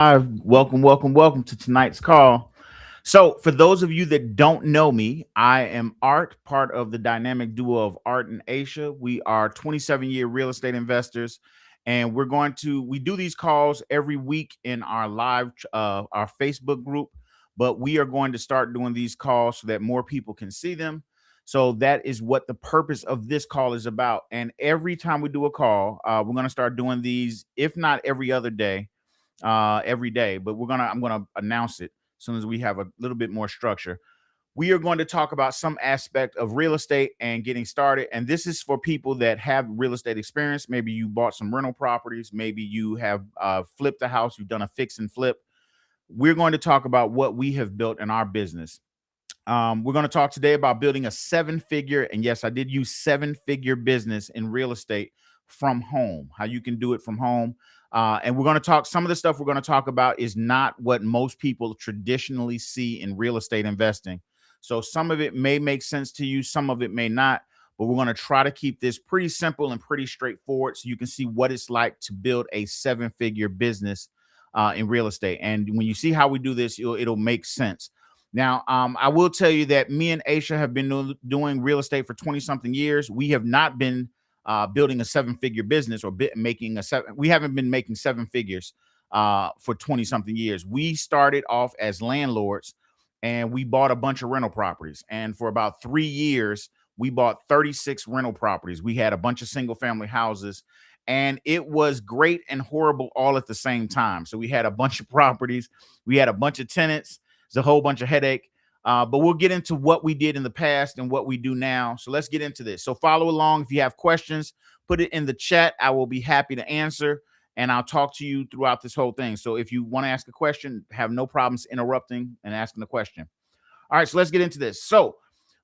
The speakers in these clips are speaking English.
Welcome to tonight's call. So, for those of you that don't know me, I am Art, part of the dynamic duo of Art and Aisha. We are 27-year real estate investors, and we do these calls every week in our our Facebook group. But we are going to start doing these calls so that more people can see them. So that is what the purpose of this call is about. And every time we do a call, we're going to start doing these, if not every other day, every day, but I'm gonna announce it as soon as we have a little bit more structure. We are going to talk about some aspect of real estate and getting started. And this is for people that have real estate experience. Maybe you bought some rental properties, maybe you have flipped a house, you've done a fix and flip. We're going to talk about what we have built in our business. We're going to talk today about building a seven-figure, and yes, I did use seven-figure business in real estate from home, how you can do it from home. And we're going to talk, some of the stuff we're going to talk about is not what most people traditionally see in real estate investing. So some of it may make sense to you, some of it may not, but we're going to try to keep this pretty simple and pretty straightforward so you can see what it's like to build a seven-figure business in real estate. And when you see how we do this, it'll make sense. Now, I will tell you that me and Aisha have been doing real estate for 20 something years. We have not been building a seven-figure business or making a seven. We haven't been making seven figures for 20 something years. We started off as landlords and we bought a bunch of rental properties. And for about 3 years, we bought 36 rental properties. We had a bunch of single family houses, and it was great and horrible all at the same time. So we had a bunch of properties, we had a bunch of tenants. It's a whole bunch of headache. But we'll get into what we did in the past and what we do now. So let's get into this. So follow along. If you have questions, put it in the chat. I will be happy to answer, and I'll talk to you throughout this whole thing. So if you want to ask a question, have no problems interrupting and asking the question. All right, so let's get into this. So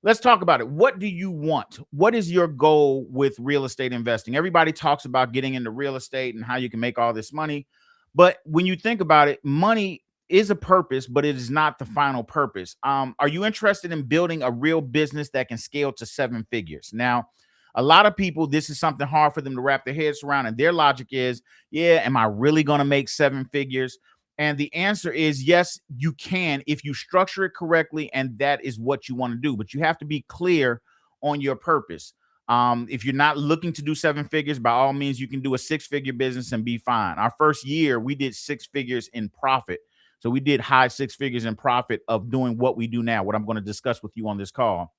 let's talk about it. What do you want? What is your goal with real estate investing? Everybody talks about getting into real estate and how you can make all this money. But when you think about it, money is a purpose, but it is not the final purpose. Are you interested in building a real business that can scale to seven figures? Now, a lot of people, this is something hard for them to wrap their heads around, and their logic is, yeah, am I really going to make seven figures? And the answer is yes, you can if you structure it correctly, and that is what you want to do. But you have to be clear on your purpose. If you're not looking to do seven figures, by all means, you can do a six-figure business and be fine. Our first year, we did six figures in profit. So we did high six figures in profit of doing what we do now, what I'm going to discuss with you on this call.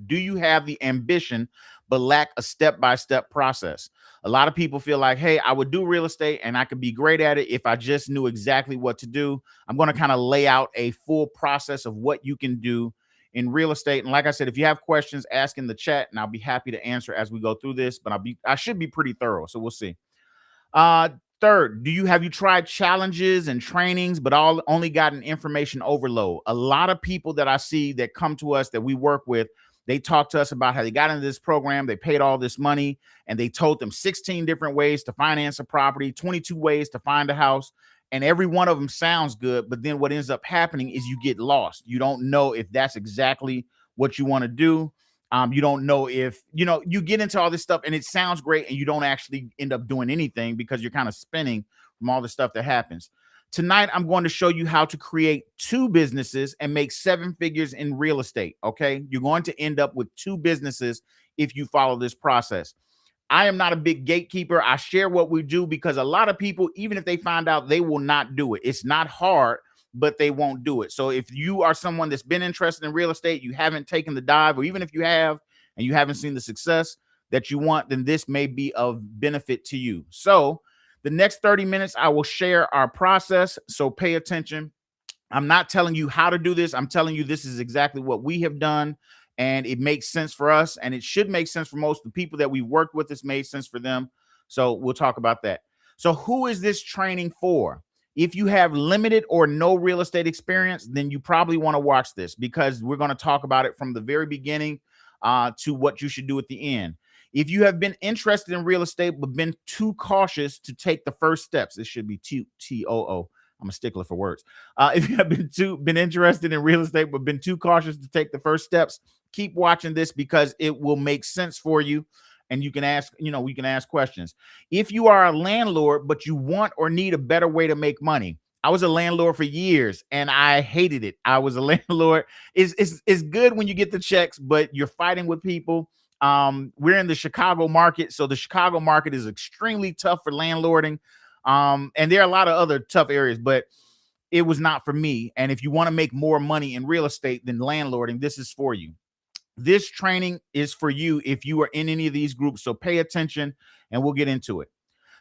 Do you have the ambition but lack a step-by-step process? A lot of people feel like, hey, I would do real estate and I could be great at it if I just knew exactly what to do. I'm going to kind of lay out a full process of what you can do in real estate. And like I said, if you have questions, ask in the chat and I'll be happy to answer as we go through this, but I should be pretty thorough. So we'll see. Third, have you tried challenges and trainings, but only gotten information overload? A lot of people that I see that come to us that we work with, they talk to us about how they got into this program, they paid all this money, and they told them 16 different ways to finance a property, 22 ways to find a house, and every one of them sounds good, but then what ends up happening is you get lost. You don't know if that's exactly what you want to do. You don't know if, you get into all this stuff and it sounds great and you don't actually end up doing anything because you're kind of spinning from all the stuff that happens. Tonight, I'm going to show you how to create two businesses and make seven figures in real estate. Okay. You're going to end up with two businesses if you follow this process. I am not a big gatekeeper. I share what we do because a lot of people, even if they find out, they will not do it. It's not hard, but they won't do it. So if you are someone that's been interested in real estate, you haven't taken the dive, or even if you have and you haven't seen the success that you want, then this may be of benefit to you. So the next 30 minutes, I will share our process. So pay attention. I'm not telling you how to do this. I'm telling you this is exactly what we have done. And it makes sense for us. And it should make sense for most of the people that we worked with. It's made sense for them. So we'll talk about that. So who is this training for? If you have limited or no real estate experience, then you probably want to watch this because we're going to talk about it from the very beginning to what you should do at the end. If you have been interested in real estate but been too cautious to take the first steps, this should be T-O-O. I'm a stickler for words. If you have been interested in real estate but been too cautious to take the first steps, keep watching this because it will make sense for you. And you can ask, we can ask questions. If you are a landlord, but you want or need a better way to make money, I was a landlord for years and I hated it. I was a landlord. It's good when you get the checks, but you're fighting with people. We're in the Chicago market, so the Chicago market is extremely tough for landlording. And there are a lot of other tough areas, but it was not for me. And if you want to make more money in real estate than landlording, this is for you. This training is for you if you are in any of these groups. So pay attention and we'll get into it.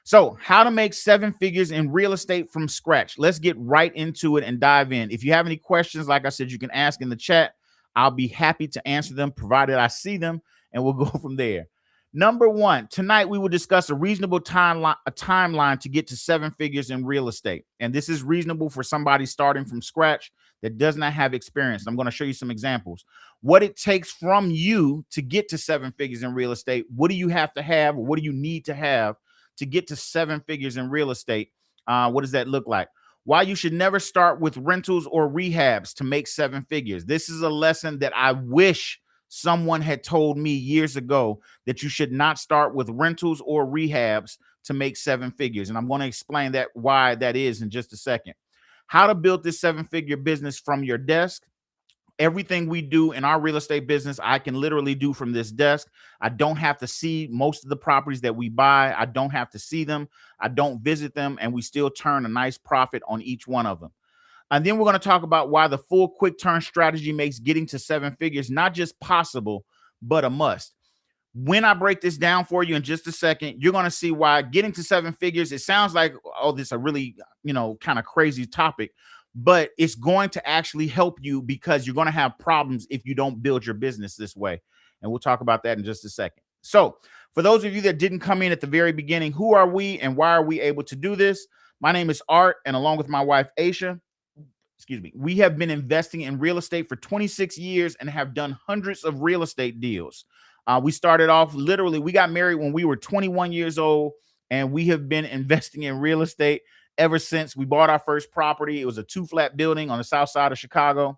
So, how to make seven figures in real estate from scratch. Let's get right into it and dive in. If you have any questions, like I said, you can ask in the chat. I'll be happy to answer them, provided I see them, and we'll go from there. Number one, tonight we will discuss a reasonable timeline to get to seven figures in real estate. And this is reasonable for somebody starting from scratch that does not have experience. I'm going to show you some examples. What it takes from you to get to seven figures in real estate. What do you have to have? Or what do you need to have to get to seven figures in real estate? What does that look like? Why you should never start with rentals or rehabs to make seven figures. This is a lesson that I wish someone had told me years ago, that you should not start with rentals or rehabs to make seven figures. And I'm going to explain that why that is in just a second. How to build this seven-figure business from your desk. Everything we do in our real estate business, I can literally do from this desk. I don't have to see most of the properties that we buy. I don't have to see them. I don't visit them, and we still turn a nice profit on each one of them. And then we're going to talk about why the full quick turn strategy makes getting to seven figures not just possible, but a must. When I break this down for you in just a second, you're going to see why getting to seven figures, it sounds like, oh, this is a really, kind of crazy topic, but it's going to actually help you because you're going to have problems if you don't build your business this way. And we'll talk about that in just a second. So for those of you that didn't come in at the very beginning, who are we and why are we able to do this? My name is Art, and along with my wife, Aisha, we have been investing in real estate for 26 years and have done hundreds of real estate deals. We started off literally, we got married when we were 21 years old, and we have been investing in real estate ever since. We bought our first property. It was a 2-flat building on the south side of Chicago,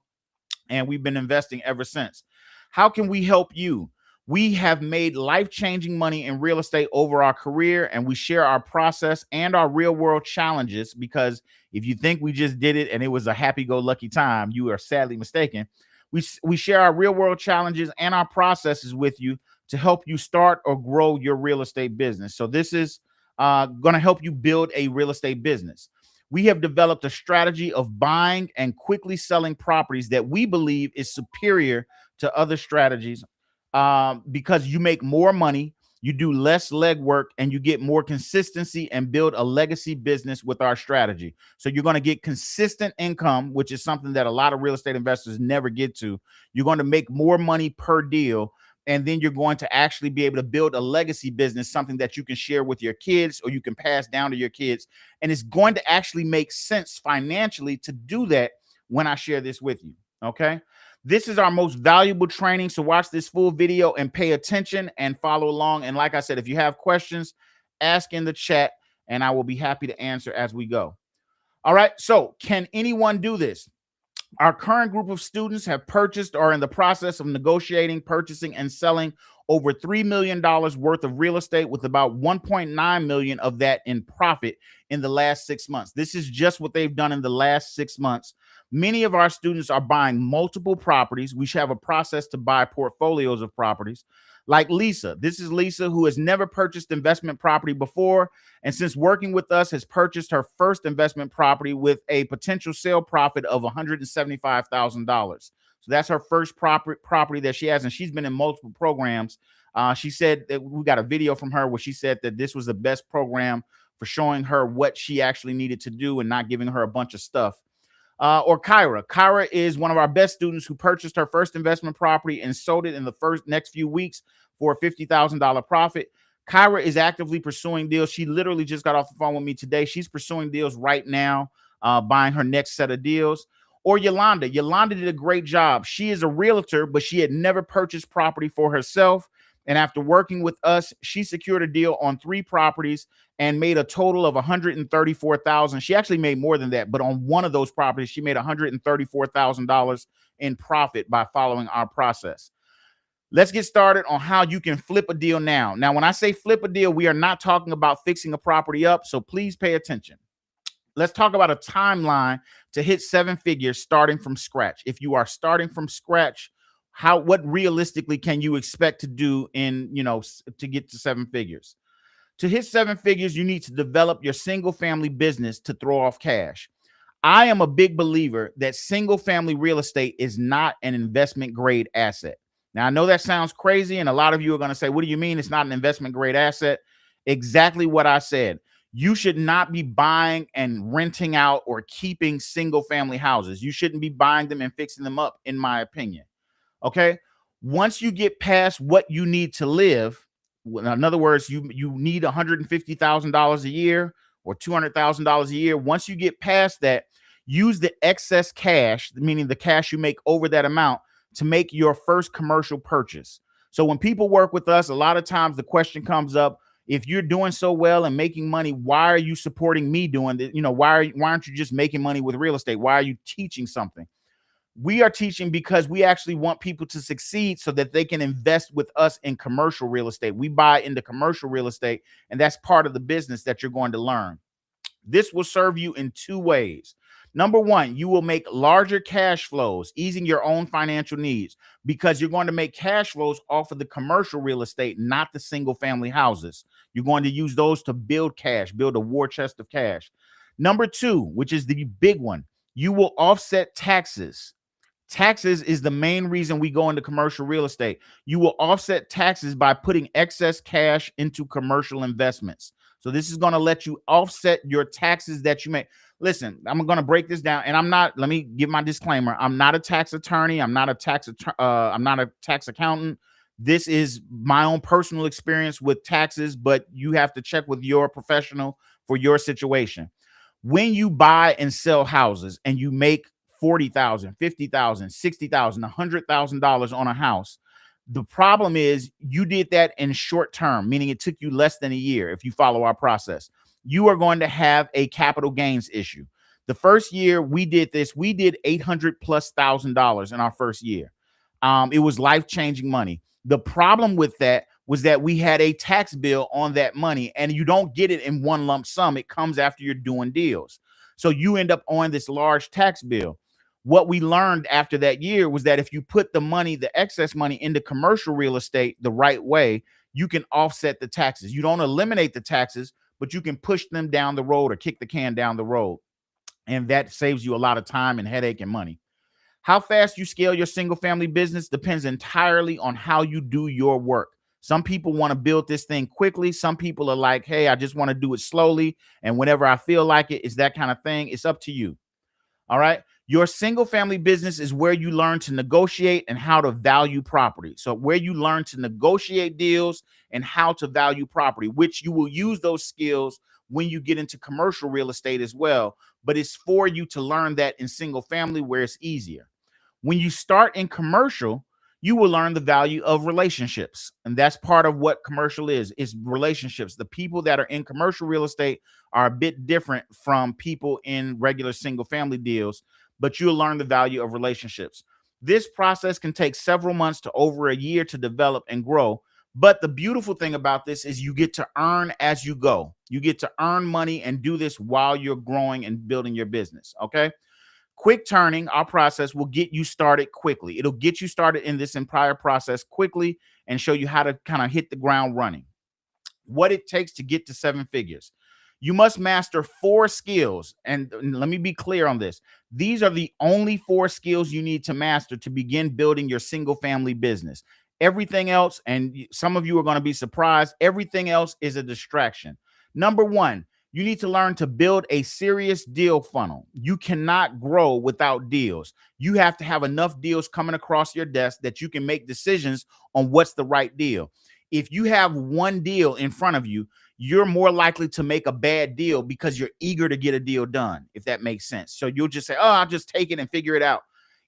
and we've been investing ever since. How can we help you? We have made life-changing money in real estate over our career, and we share our process and our real-world challenges, because if you think we just did it and it was a happy-go-lucky time, you are sadly mistaken. We share our real-world challenges and our processes with you to help you start or grow your real estate business. So this is going to help you build a real estate business. We have developed a strategy of buying and quickly selling properties that we believe is superior to other strategies, because you make more money, you do less legwork, and you get more consistency and build a legacy business with our strategy. So you're going to get consistent income, which is something that a lot of real estate investors never get to. You're going to make more money per deal, and then you're going to actually be able to build a legacy business, something that you can share with your kids or you can pass down to your kids. And it's going to actually make sense financially to do that when I share this with you. Okay. This is our most valuable training. So watch this full video and pay attention and follow along. And like I said, if you have questions, ask in the chat and I will be happy to answer as we go. All right. So can anyone do this? Our current group of students have purchased or are in the process of negotiating, purchasing, and selling over $3 million worth of real estate, with about $1.9 million of that in profit in the last 6 months. This is just what they've done in the last 6 months. Many of our students are buying multiple properties. We should have a process to buy portfolios of properties. Like Lisa. This is Lisa, who has never purchased investment property before, and since working with us has purchased her first investment property with a potential sale profit of $175,000. So that's her first property that she has, and she's been in multiple programs. She said that we got a video from her where she said that this was the best program for showing her what she actually needed to do and not giving her a bunch of stuff. Or Kyra. Kyra is one of our best students who purchased her first investment property and sold it in the next few weeks for a $50,000 profit. Kyra is actively pursuing deals. She literally just got off the phone with me today. She's pursuing deals right now, buying her next set of deals. Or Yolanda. Yolanda did a great job. She is a realtor, but she had never purchased property for herself. And after working with us, she secured a deal on 3 properties and made a total of $134,000. She actually made more than that, but on one of those properties, she made $134,000 in profit by following our process. Let's get started on how you can flip a deal now. Now, when I say flip a deal, we are not talking about fixing a property up, so please pay attention. let's talk about a timeline to hit seven figures starting from scratch. If you are starting from scratch, what realistically can you expect to do in, to get to seven figures? To hit seven figures, you need to develop your single family business to throw off cash. I am a big believer that single family real estate is not an investment grade asset. Now, I know that sounds crazy, and a lot of you are going to say, what do you mean it's not an investment grade asset? Exactly what I said. You should not be buying and renting out or keeping single family houses. You shouldn't be buying them and fixing them up, in my opinion. Okay. Once you get past what you need to live, in other words, you need $150,000 a year or $200,000 a year. Once you get past that, use the excess cash, meaning the cash you make over that amount, to make your first commercial purchase. So when people work with us, a lot of times the question comes up: if you're doing so well and making money, why are you supporting me doing it? Why aren't you just making money with real estate? Why are you teaching something? We are teaching because we actually want people to succeed so that they can invest with us in commercial real estate. We buy into commercial real estate, and that's part of the business that you're going to learn. This will serve you in two ways. Number one, you will make larger cash flows, easing your own financial needs, because you're going to make cash flows off of the commercial real estate, not the single family houses. You're going to use those to build cash, build a war chest of cash. Number two, which is the big one, you will offset taxes. Taxes is the main reason we go into commercial real estate. You will offset taxes by putting excess cash into commercial investments. So this is going to let you offset your taxes that you make. Listen, I'm going to break this down, and let me give my disclaimer. I'm not a tax attorney. I'm not a tax accountant. This is my own personal experience with taxes, but you have to check with your professional for your situation. When you buy and sell houses and you make $40,000, $50,000, $60,000, $100,000 on a house, the problem is you did that in short term, meaning it took you less than a year. If you follow our process, you are going to have a capital gains issue. The first year we did this, we did $800,000+ in our first year. It was life-changing money. The problem with that was that we had a tax bill on that money, and you don't get it in one lump sum. It comes after you're doing deals. So you end up on this large tax bill. What we learned after that year was that if you put the excess money into commercial real estate the right way, you can offset the taxes. You don't eliminate the taxes, but you can push them down the road or kick the can down the road. And that saves you a lot of time and headache and money. How fast you scale your single family business depends entirely on how you do your work. Some people want to build this thing quickly. Some people are like, hey, I just want to do it slowly. And whenever I feel like it, it's that kind of thing. It's up to you. All right. Your single family business is where you learn to negotiate and how to value property. So where you learn to negotiate deals and how to value property, which you will use those skills when you get into commercial real estate as well. But it's for you to learn that in single family where it's easier. When you start in commercial, you will learn the value of relationships. And that's part of what commercial is relationships. The people that are in commercial real estate are a bit different from people in regular single family deals, but you'll learn the value of relationships. This process can take several months to over a year to develop and grow. But the beautiful thing about this is you get to earn as you go. You get to earn money and do this while you're growing and building your business. Okay. Quick turning, our process will get you started quickly. It'll get you started in this entire process quickly and show you how to kind of hit the ground running. What it takes to get to seven figures. You must master 4 skills. And let me be clear on this. These are the only 4 skills you need to master to begin building your single family business. Everything else, and some of you are going to be surprised, everything else is a distraction. Number 1, you need to learn to build a serious deal funnel. You cannot grow without deals. You have to have enough deals coming across your desk that you can make decisions on what's the right deal. If you have one deal in front of you, you're more likely to make a bad deal because you're eager to get a deal done, if that makes sense. So you'll just say, oh, I'll just take it and figure it out.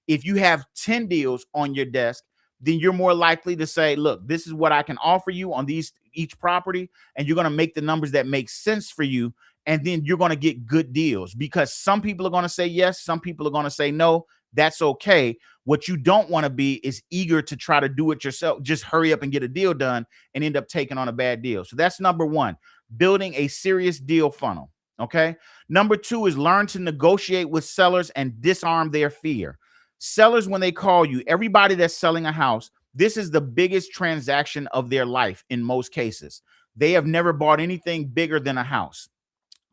If you have 10 deals on your desk, then you're more likely to say, look, this is what I can offer you on each property. And you're going to make the numbers that make sense for you. And then you're going to get good deals, because some people are going to say yes. Some people are going to say no. That's okay. What you don't want to be is eager to try to do it yourself. Just hurry up and get a deal done and end up taking on a bad deal. So that's number 1, building a serious deal funnel. Okay. Number two is learn to negotiate with sellers and disarm their fear. Sellers, when they call you, everybody that's selling a house, this is the biggest transaction of their life in most cases. They have never bought anything bigger than a house.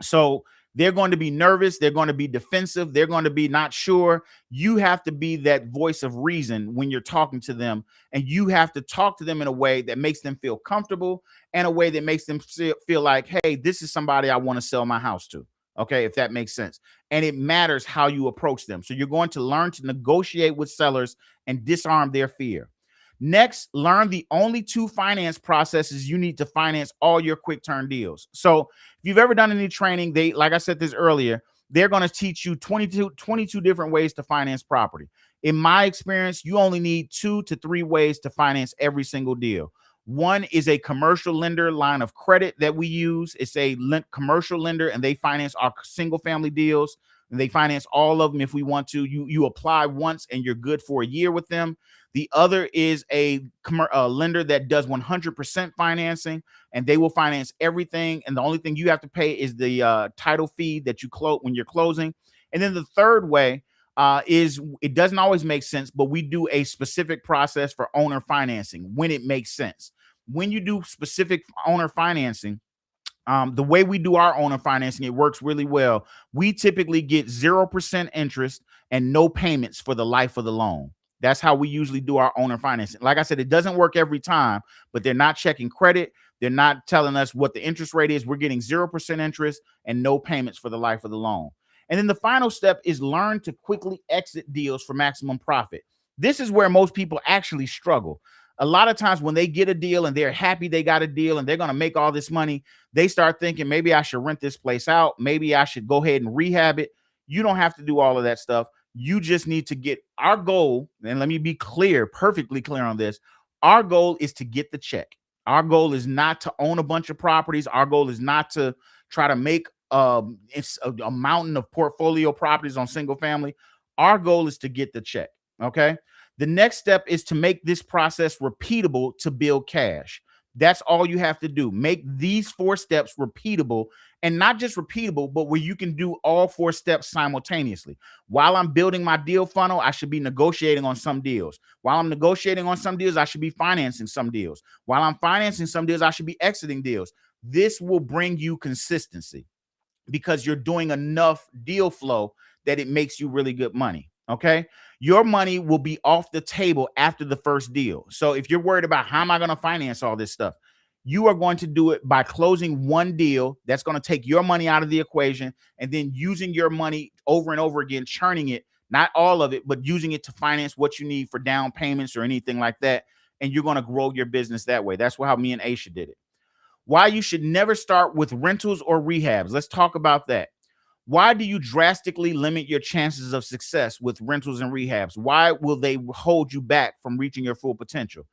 So they're going to be nervous. They're going to be defensive. They're going to be not sure. You have to be that voice of reason when you're talking to them. And you have to talk to them in a way that makes them feel comfortable and a way that makes them feel like, hey, this is somebody I want to sell my house to. Okay, if that makes sense. And it matters how you approach them. So you're going to learn to negotiate with sellers and disarm their fear. Next, learn the only two finance processes you need to finance all your quick turn deals. So if you've ever done any training, they, like I said this earlier, they're going to teach you 22 different ways to finance property. In my experience, you only need 2 to 3 ways to finance every single deal. One is a commercial lender line of credit that we use. It's a commercial lender, and they finance our single family deals. And they finance all of them if we want to. You apply once and you're good for a year with them. The other is a lender that does 100% financing, and they will finance everything. And the only thing you have to pay is the title fee that you close when you're closing. And then the third way is, it doesn't always make sense, but we do a specific process for owner financing when it makes sense. When you do specific owner financing, the way we do our owner financing, it works really well. We typically get 0% interest and no payments for the life of the loan. That's how we usually do our owner financing. Like I said, it doesn't work every time, but they're not checking credit. They're not telling us what the interest rate is. We're getting 0% interest and no payments for the life of the loan. And then the final step is learn to quickly exit deals for maximum profit. This is where most people actually struggle. A lot of times when they get a deal and they're happy they got a deal and they're going to make all this money, they start thinking, maybe I should rent this place out. Maybe I should go ahead and rehab it. You don't have to do all of that stuff. You just need to get our goal. And let me be clear, perfectly clear on this. Our goal is to get the check. Our goal is not to own a bunch of properties. Our goal is not to try to make it's a mountain of portfolio properties on single family. Our goal is to get the check. Okay. The next step is to make this process repeatable to build cash. That's all you have to do. Make these 4 steps repeatable, and not just repeatable, but where you can do all 4 steps simultaneously. While I'm building my deal funnel, I should be negotiating on some deals. While I'm negotiating on some deals, I should be financing some deals. While I'm financing some deals, I should be exiting deals. This will bring you consistency because you're doing enough deal flow that it makes you really good money. Okay. Your money will be off the table after the first deal. So if you're worried about how am I going to finance all this stuff, you are going to do it by closing one deal that's going to take your money out of the equation, and then using your money over and over again, churning it, not all of it, but using it to finance what you need for down payments or anything like that. And you're going to grow your business that way. That's how me and Aisha did it. Why you should never start with rentals or rehabs. Let's talk about that. Why do you drastically limit your chances of success with rentals and rehabs? Why will they hold you back from reaching your full potential?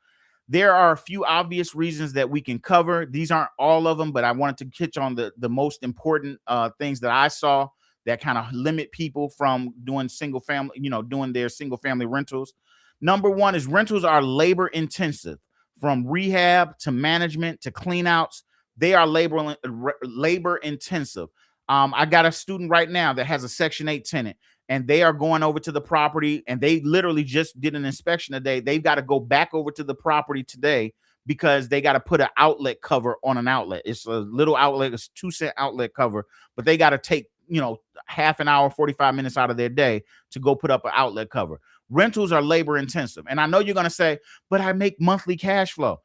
There are a few obvious reasons that we can cover. These aren't all of them, but I wanted to catch on the most important things that I saw that kind of limit people from doing single family, doing their single family rentals. Number one is rentals are labor intensive. From rehab to management to clean outs, they are labor intensive. I got a student right now that has a Section 8 tenant, and they are going over to the property, and they literally just did an inspection today. They've got to go back over to the property today because they got to put an outlet cover on an outlet. It's a little outlet, it's 2-cent outlet cover, but they got to take, half an hour, 45 minutes out of their day to go put up an outlet cover. Rentals are labor intensive. And I know you're going to say, but I make monthly cash flow.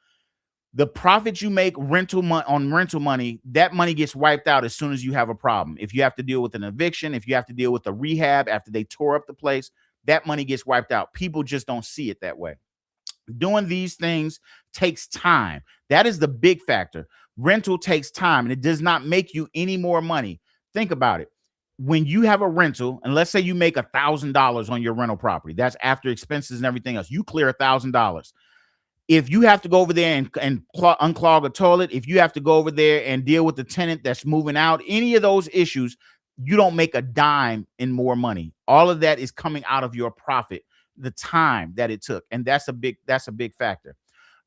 The profit you make on rental money, that money gets wiped out as soon as you have a problem. If you have to deal with an eviction, if you have to deal with a rehab after they tore up the place, that money gets wiped out. People just don't see it that way. Doing these things takes time. That is the big factor. Rental takes time, and it does not make you any more money. Think about it. When you have a rental, and let's say you make $1,000 on your rental property, that's after expenses and everything else, you clear $1,000. If you have to go over there and unclog a toilet, if you have to go over there and deal with the tenant that's moving out, any of those issues, you don't make a dime in more money. All of that is coming out of your profit, the time that it took. And that's a big factor.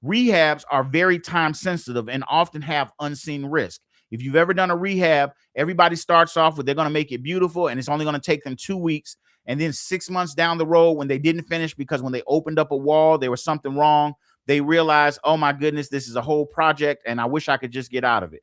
Rehabs are very time sensitive and often have unseen risk. If you've ever done a rehab, everybody starts off with they're going to make it beautiful and it's only going to take them 2 weeks. And then 6 months down the road, when they didn't finish because when they opened up a wall, there was something wrong, they realized, oh my goodness, this is a whole project and I wish I could just get out of it.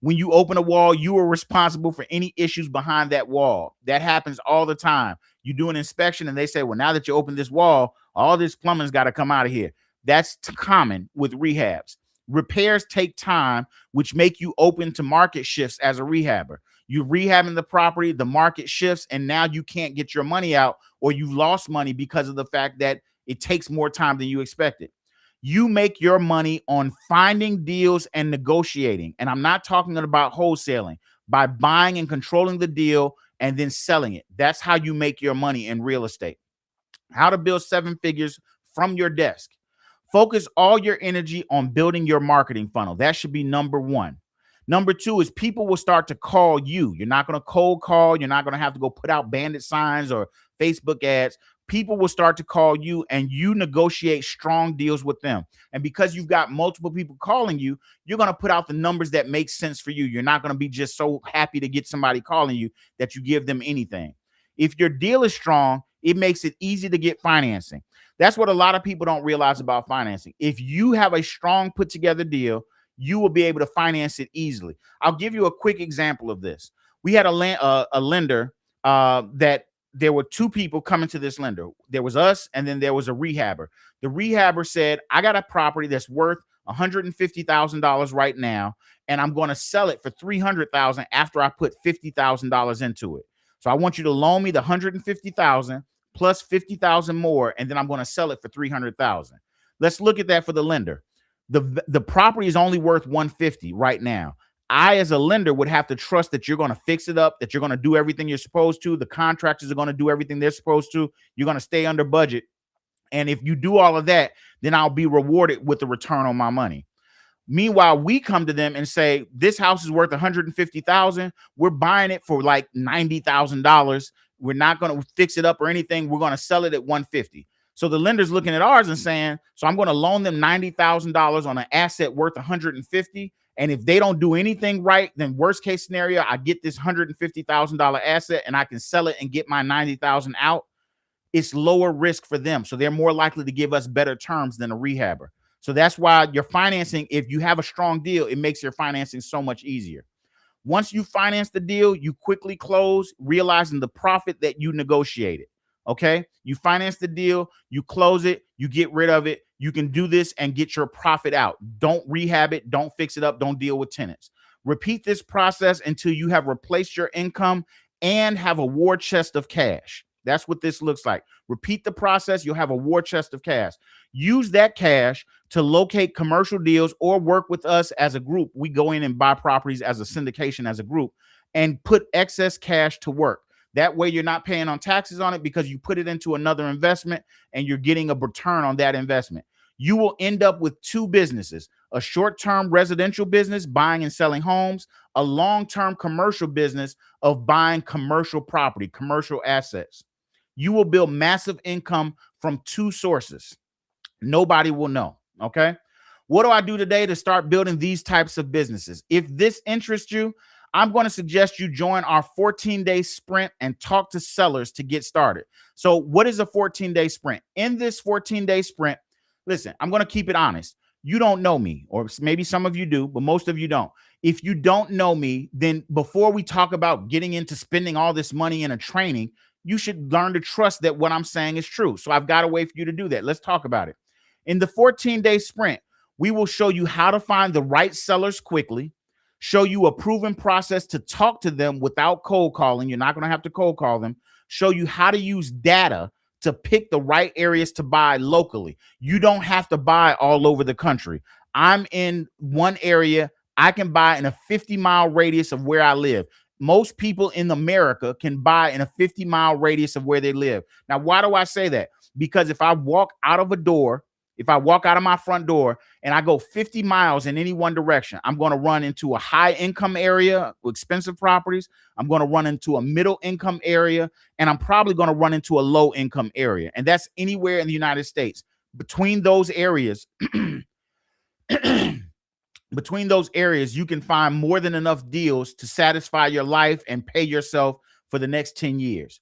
When you open a wall, you are responsible for any issues behind that wall. That happens all the time. You do an inspection and they say, well, now that you open this wall, all this plumbing's got to come out of here. That's common with rehabs. Repairs take time, which make you open to market shifts as a rehabber. You're rehabbing the property, the market shifts, and now you can't get your money out, or you lost money because of the fact that it takes more time than you expected. You make your money on finding deals and negotiating. And I'm not talking about wholesaling, by buying and controlling the deal and then selling it. That's how you make your money in real estate. How to build 7 figures from your desk. Focus all your energy on building your marketing funnel. That should be number 1. Number 2 is people will start to call you. You're not going to cold call. You're not going to have to go put out bandit signs or Facebook ads. People will start to call you and you negotiate strong deals with them. And because you've got multiple people calling you, you're going to put out the numbers that make sense for you. You're not going to be just so happy to get somebody calling you that you give them anything. If your deal is strong, it makes it easy to get financing. That's what a lot of people don't realize about financing. If you have a strong put together deal, you will be able to finance it easily. I'll give you a quick example of this. We had a lender that there were 2 people coming to this lender. There was us, and then there was a rehabber. The rehabber said, I got a property that's worth $150,000 right now, and I'm going to sell it for $300,000 after I put $50,000 into it. So I want you to loan me the $150,000 plus $50,000 more, and then I'm going to sell it for $300,000. Let's look at that for the lender. The property is only worth $150,000 right now. I, as a lender, would have to trust that you're going to fix it up, that you're going to do everything you're supposed to. The contractors are going to do everything they're supposed to. You're going to stay under budget. And if you do all of that, then I'll be rewarded with the return on my money. Meanwhile, we come to them and say, this house is worth $150,000. We're buying it for like $90,000. We're not going to fix it up or anything. We're going to sell it at $150,000. So the lender's looking at ours and saying, so I'm going to loan them $90,000 on an asset worth $150,000. And if they don't do anything right, then worst case scenario, I get this $150,000 asset and I can sell it and get my $90,000 out. It's lower risk for them. So they're more likely to give us better terms than a rehabber. So that's why your financing, if you have a strong deal, it makes your financing so much easier. Once you finance the deal, you quickly close, realizing the profit that you negotiated. Okay, you finance the deal, you close it, you get rid of it. You can do this and get your profit out. Don't rehab it, don't fix it up, don't deal with tenants. Repeat this process until you have replaced your income and have a war chest of cash. That's what this looks like. Repeat the process, you'll have a war chest of cash. Use that cash to locate commercial deals or work with us as a group. We go in and buy properties as a syndication, as a group, and put excess cash to work. That way you're not paying on taxes on it because you put it into another investment and you're getting a return on that investment. You will end up with 2 businesses, a short-term residential business, buying and selling homes, a long-term commercial business of buying commercial property, commercial assets. You will build massive income from 2 sources. Nobody will know. Okay. What do I do today to start building these types of businesses? If this interests you, I'm going to suggest you join our 14-day sprint and talk to sellers to get started. So what is a 14-day sprint? In this 14-day sprint, listen, I'm going to keep it honest. You don't know me, or maybe some of you do, but most of you don't. If you don't know me, then before we talk about getting into spending all this money in a training, you should learn to trust that what I'm saying is true. So I've got a way for you to do that. Let's talk about it. In the 14-day sprint, we will show you how to find the right sellers quickly, show you a proven process to talk to them without cold calling. You're not going to have to cold call them. Show you how to use data to pick the right areas to buy locally. You don't have to buy all over the country. I'm in one area. I can buy in a 50-mile radius of where I live. Most people in America can buy in a 50-mile radius of where they live. Now, why do I say that? Because if I walk out of a door, if I walk out of my front door and I go 50 miles in any one direction, I'm going to run into a high income area with expensive properties. I'm going to run into a middle income area, and I'm probably going to run into a low income area. And that's anywhere in the United States. Between those areas, Between those areas, you can find more than enough deals to satisfy your life and pay yourself for the next 10 years.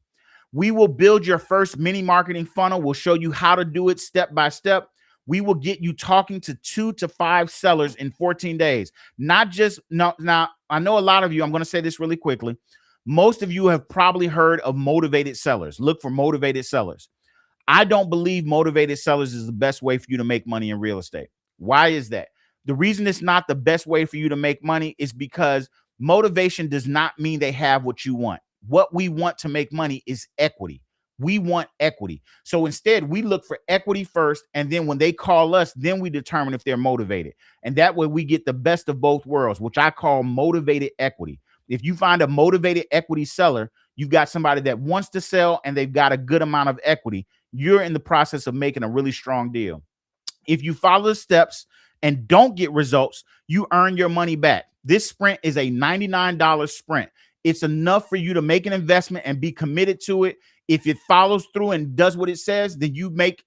We will build your first mini marketing funnel. We'll show you how to do it step by step. We will get you talking to 2 to 5 sellers in 14 days. Not just no, now, I know a lot of you, I'm going to say this really quickly. Most of you have probably heard of motivated sellers. Look for motivated sellers. I don't believe motivated sellers is the best way for you to make money in real estate. Why is that? The reason it's not the best way for you to make money is because motivation does not mean they have what you want. What we want to make money is equity. We want equity. So instead, we look for equity first. And then when they call us, then we determine if they're motivated. And that way we get the best of both worlds, which I call motivated equity. If you find a motivated equity seller, you've got somebody that wants to sell and they've got a good amount of equity. You're in the process of making a really strong deal. If you follow the steps and don't get results, you earn your money back. This sprint is a $99 sprint. It's enough for you to make an investment and be committed to it. If it follows through and does what it says, then you make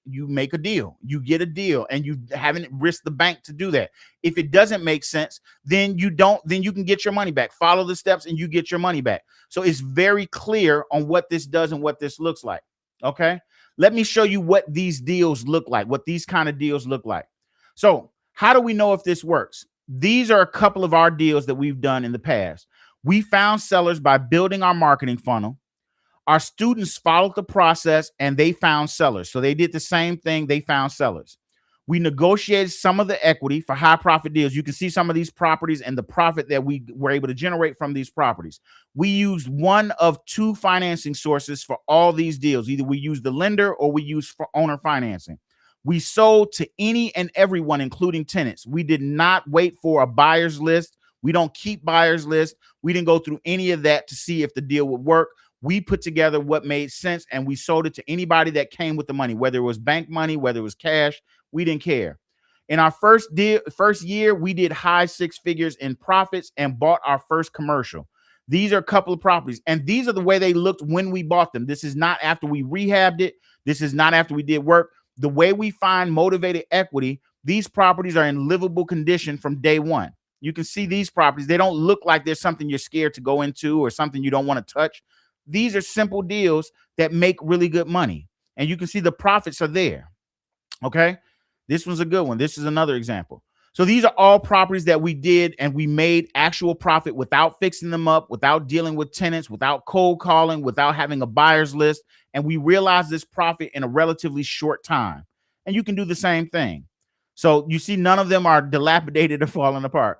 a deal. You get a deal and you haven't risked the bank to do that. If it doesn't make sense, then you can get your money back. Follow the steps and you get your money back. So it's very clear on what this does and what this looks like. Okay. Let me show you what these deals look like, what these kind of deals look like. So how do we know if this works? These are a couple of our deals that we've done in the past. We found sellers by building our marketing funnel. Our students followed the process and they found sellers. So they did the same thing. They found sellers. We negotiated some of the equity for high profit deals. You can see some of these properties and the profit that we were able to generate from these properties. We used one of 2 financing sources for all these deals. Either we used the lender or we used for owner financing. We sold to any and everyone, including tenants. We did not wait for a buyer's list. We don't keep buyer's list. We didn't go through any of that to see if the deal would work. We put together what made sense and we sold it to anybody that came with the money, whether it was bank money, whether it was cash. We didn't care. In our first year, we did high 6 figures in profits and bought our first commercial. These are a couple of properties, and these are the way they looked when we bought them. This is not after we rehabbed it. This is not after we did work. The way we find motivated equity, these properties are in livable condition from day one. You can see these properties. They don't look like there's something you're scared to go into or something you don't want to touch. These are simple deals that make really good money, and you can see the profits are there. Okay. This one's a good one. This is another example. So these are all properties that we did and we made actual profit without fixing them up, without dealing with tenants, without cold calling, without having a buyer's list. And we realized this profit in a relatively short time. And you can do the same thing. So you see, none of them are dilapidated or falling apart.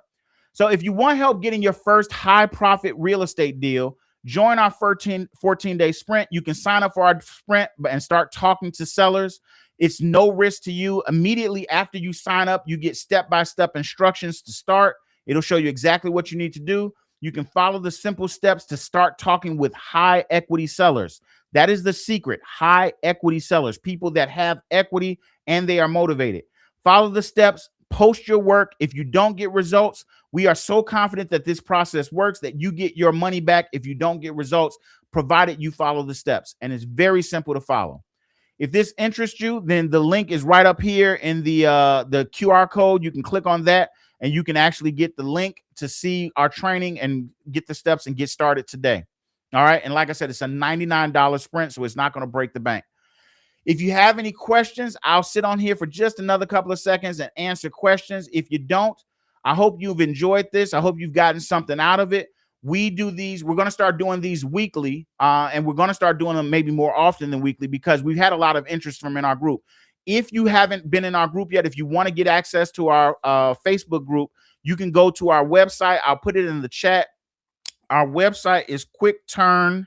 So if you want help getting your first high profit real estate deal, join our 14-day sprint. You can sign up for our sprint and start talking to sellers. It's no risk to you. Immediately after you sign up, you get step-by-step instructions to start. It'll show you exactly what you need to do. You can follow the simple steps to start talking with high equity sellers. That is the secret. High equity sellers, people that have equity and they are motivated. Follow the steps, post your work. If you don't get results, we are so confident that this process works that you get your money back if you don't get results, provided you follow the steps. And it's very simple to follow. If this interests you, then the link is right up here in the QR code. You can click on that and you can actually get the link to see our training and get the steps and get started today. All right. And like I said, it's a $99 sprint, so it's not going to break the bank. If you have any questions, I'll sit on here for just another couple of seconds and answer questions. If you don't, I hope you've enjoyed this. I hope you've gotten something out of it. We do these. We're going to start doing these weekly, and we're going to start doing them maybe more often than weekly because we've had a lot of interest from in our group. If you haven't been in our group yet, if you want to get access to our Facebook group, you can go to our website. I'll put it in the chat. Our website is quickturnre.com.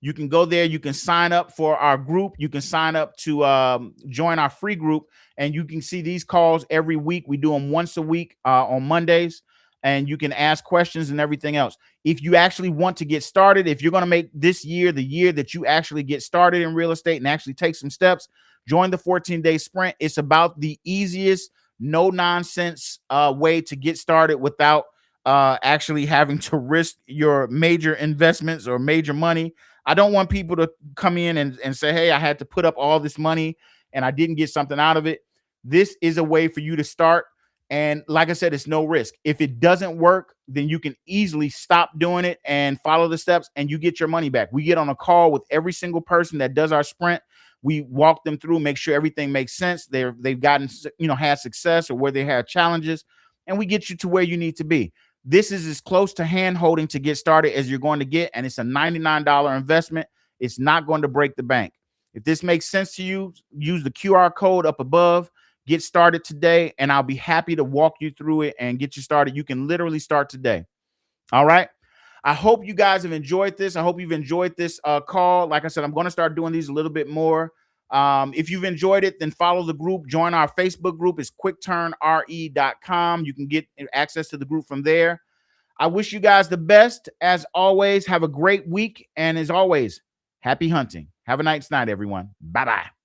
You can go there. You can sign up for our group. You can sign up to join our free group, and you can see these calls every week. We do them once a week on Mondays, and you can ask questions and everything else. If you actually want to get started, if you're going to make this year the year that you actually get started in real estate and actually take some steps, join the 14-day sprint. It's about the easiest, no nonsense way to get started without actually having to risk your major investments or major money. I don't want people to come in and say, hey, I had to put up all this money and I didn't get something out of it. This is a way for you to start. And like I said, it's no risk. If it doesn't work, then you can easily stop doing it and follow the steps and you get your money back. We get on a call with every single person that does our sprint. We walk them through, make sure everything makes sense. They've gotten, had success or where they had challenges, and we get you to where you need to be. This is as close to hand holding to get started as you're going to get. And it's a $99 investment. It's not going to break the bank. If this makes sense to you, use the QR code up above. Get started today, and I'll be happy to walk you through it and get you started. You can literally start today. All right. I hope you guys have enjoyed this. I hope you've enjoyed this call. Like I said, I'm going to start doing these a little bit more. If you've enjoyed it, then follow the group. Join our Facebook group. It's quickturnre.com. You can get access to the group from there. I wish you guys the best. As always, have a great week. And as always, happy hunting. Have a nice night, everyone. Bye-bye.